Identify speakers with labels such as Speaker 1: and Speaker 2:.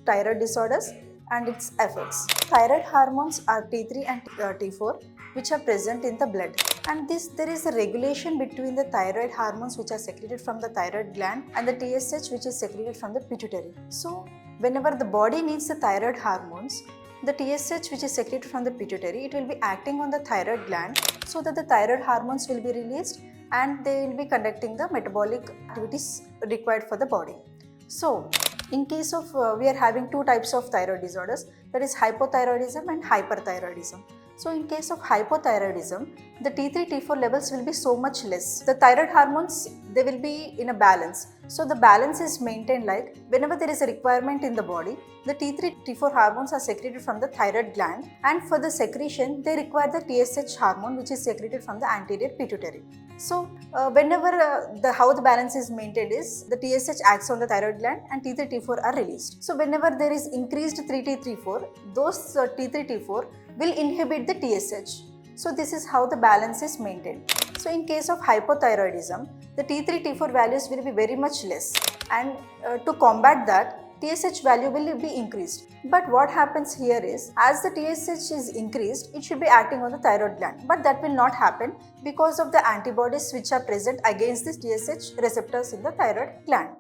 Speaker 1: thyroid disorders and its effects. Thyroid hormones are T3 and T4 which are present in the blood, and there is a regulation between the thyroid hormones which are secreted from the thyroid gland and the TSH which is secreted from the pituitary. So whenever the body needs the thyroid hormones, the TSH which is secreted from the pituitary, it will be acting on the thyroid gland so that the thyroid hormones will be released and they will be conducting the metabolic activities required for the body. So in case of we are having two types of thyroid disorders, that is hypothyroidism and hyperthyroidism. So in case of hypothyroidism, the T3 T4 levels will be so much less. The thyroid hormones, they will be in a balance. So the balance is maintained, like whenever there is a requirement in the body, the T3 T4 hormones are secreted from the thyroid gland, and for the secretion they require the TSH hormone which is secreted from the anterior pituitary. So whenever how the balance is maintained is the TSH acts on the thyroid gland and T3 T4 are released. So whenever there is increased 3T T4, those T3 T4 will inhibit the TSH. So this is how the balance is maintained. So in case of hypothyroidism, the T3 T4 values will be very much less, and to combat that, TSH value will be increased. But what happens here is, as the TSH is increased, it should be acting on the thyroid gland, but that will not happen because of the antibodies which are present against the TSH receptors in the thyroid gland.